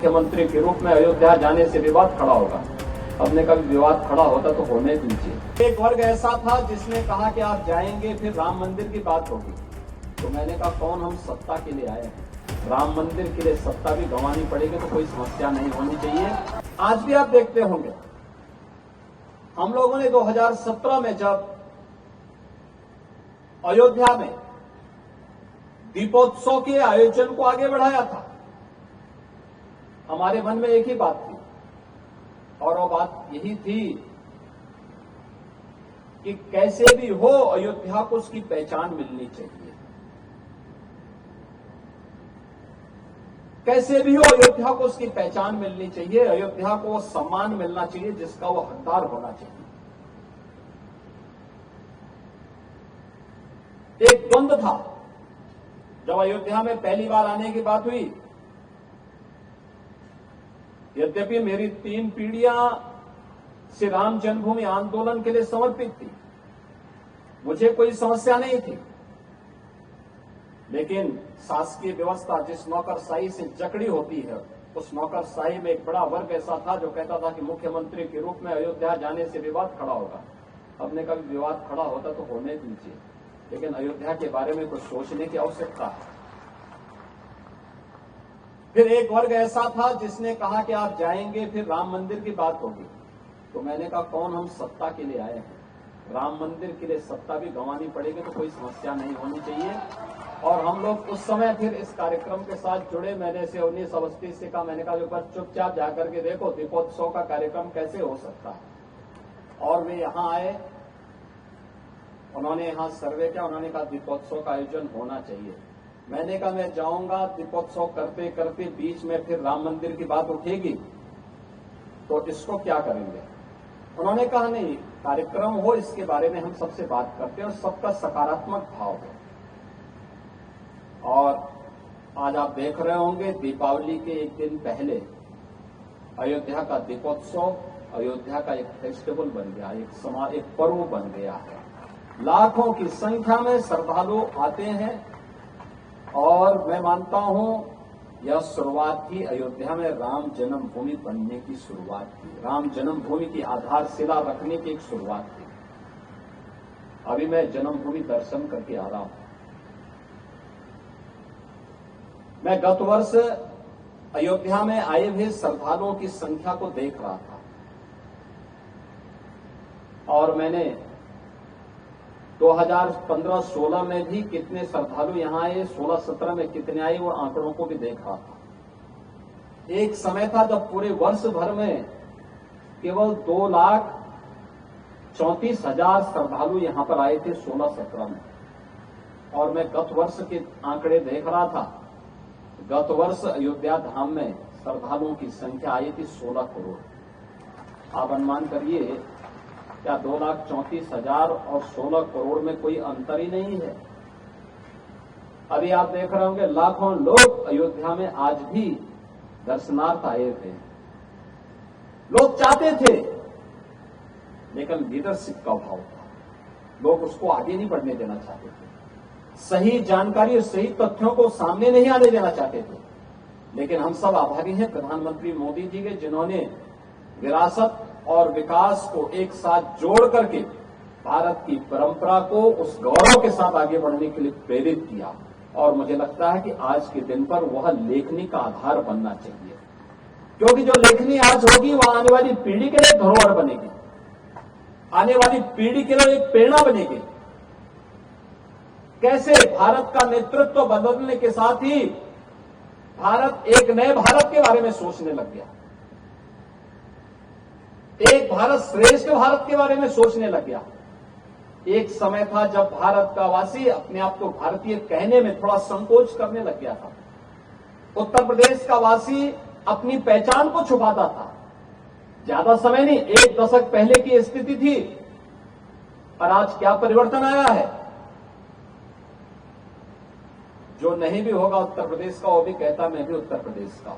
मुख्यमंत्री के रूप में अयोध्या जाने से विवाद खड़ा होगा। अपने का भी विवाद खड़ा होता तो होने दीजिए। एक वर्ग ऐसा था जिसने कहा कि आप जाएंगे फिर राम मंदिर की बात होगी। तो मैंने कहा कौन हम सत्ता के लिए आए हैं, राम मंदिर के लिए सत्ता भी गंवानी पड़ेगी तो कोई समस्या नहीं होनी चाहिए। आज भी आप देखते होंगे हम लोगों ने 2017 में जब अयोध्या में दीपोत्सव के आयोजन को आगे बढ़ाया था, हमारे मन में एक ही बात थी और वो बात यही थी कि कैसे भी हो अयोध्या को उसकी पहचान मिलनी चाहिए, कैसे भी हो अयोध्या को उसकी पहचान मिलनी चाहिए, अयोध्या को वो सम्मान मिलना चाहिए जिसका वो हकदार होना चाहिए। एक द्वंद्व था जब अयोध्या में पहली बार आने की बात हुई। यद्यपि मेरी 3 पीढ़ियां श्री राम जन्मभूमि आंदोलन के लिए समर्पित थी, मुझे कोई समस्या नहीं थी, लेकिन शासकीय व्यवस्था जिस नौकरशाही से जकड़ी होती है, उस नौकरशाही में एक बड़ा वर्ग ऐसा था जो कहता था कि मुख्यमंत्री के रूप में अयोध्या जाने से विवाद खड़ा होगा। अपने का भी विवाद खड़ा होता तो होने दीजिए, लेकिन अयोध्या के बारे में कुछ सोचने की आवश्यकता है। फिर एक वर्ग ऐसा था जिसने कहा कि आप जाएंगे फिर राम मंदिर की बात होगी। तो मैंने कहा कौन हम सत्ता के लिए आए हैं, राम मंदिर के लिए सत्ता भी गंवानी पड़ेगी तो कोई समस्या नहीं होनी चाहिए। और हम लोग उस समय फिर इस कार्यक्रम के साथ जुड़े। मैंने से 19 अवस्थी से कहा, मैंने कहा बस चुपचाप जाकर के देखो दीपोत्सव का कार्यक्रम कैसे हो सकता है। और वे यहां आए, उन्होंने यहां सर्वे किया, उन्होंने कहा दीपोत्सव का आयोजन होना चाहिए। मैंने कहा मैं जाऊंगा, दीपोत्सव करते करते बीच में फिर राम मंदिर की बात उठेगी तो इसको क्या करेंगे। उन्होंने कहा नहीं, कार्यक्रम हो इसके बारे में हम सबसे बात करते हैं और सबका सकारात्मक भाव हो। और आज आप देख रहे होंगे दीपावली के एक दिन पहले अयोध्या का दीपोत्सव अयोध्या का एक फेस्टिवल बन गया, एक पर्व बन गया है। लाखों की संख्या में श्रद्धालु आते हैं और मैं मानता हूं यह शुरुआत थी अयोध्या में राम जन्मभूमि बनने की शुरुआत थी, राम जन्मभूमि की आधारशिला रखने की एक शुरुआत थी। अभी मैं जन्मभूमि दर्शन करके आ रहा हूं। मैं गत वर्ष अयोध्या में आए हुए श्रद्धालुओं की संख्या को देख रहा था और मैंने 2015-16 में भी कितने श्रद्धालु यहां आए, 16-17 में कितने आए, वो आंकड़ों को भी देख रहा था। एक समय था जब पूरे वर्ष भर में केवल 2,34,000 श्रद्धालु यहां पर आए थे 16-17 में। और मैं गत वर्ष के आंकड़े देख रहा था, गत वर्ष अयोध्या धाम में श्रद्धालुओं की संख्या आई थी 16 करोड़। आप अनुमान करिए क्या 2,34,000 और 16 करोड़ में कोई अंतर ही नहीं है। अभी आप देख रहे होंगे लाखों लोग अयोध्या में आज भी दर्शनार्थ आए थे। लोग चाहते थे, लेकिन लीडरशिप का अभाव था, लोग उसको आगे नहीं बढ़ने देना चाहते थे, सही जानकारी और सही तथ्यों को सामने नहीं आने देना चाहते थे। लेकिन हम सब आभारी हैं प्रधानमंत्री मोदी जी के, जिन्होंने विरासत और विकास को एक साथ जोड़ करके भारत की परंपरा को उस गौरव के साथ आगे बढ़ने के लिए प्रेरित किया। और मुझे लगता है कि आज के दिन पर वह लेखनी का आधार बनना चाहिए, क्योंकि जो लेखनी आज होगी वह आने वाली पीढ़ी के लिए धरोहर बनेगी, आने वाली पीढ़ी के लिए एक प्रेरणा बनेगी। कैसे भारत का नेतृत्व बदलने के साथ ही भारत एक नए भारत के बारे में सोचने लग गया, एक भारत श्रेष्ठ भारत के बारे में सोचने लग गया। एक समय था जब भारत का वासी अपने आप को भारतीय कहने में थोड़ा संकोच करने लग गया था। उत्तर प्रदेश का वासी अपनी पहचान को छुपाता था। ज्यादा समय नहीं, 1 दशक पहले की स्थिति थी और आज क्या परिवर्तन आया है। जो नहीं भी होगा उत्तर प्रदेश का, वो भी कहता मैं भी उत्तर प्रदेश का हूं।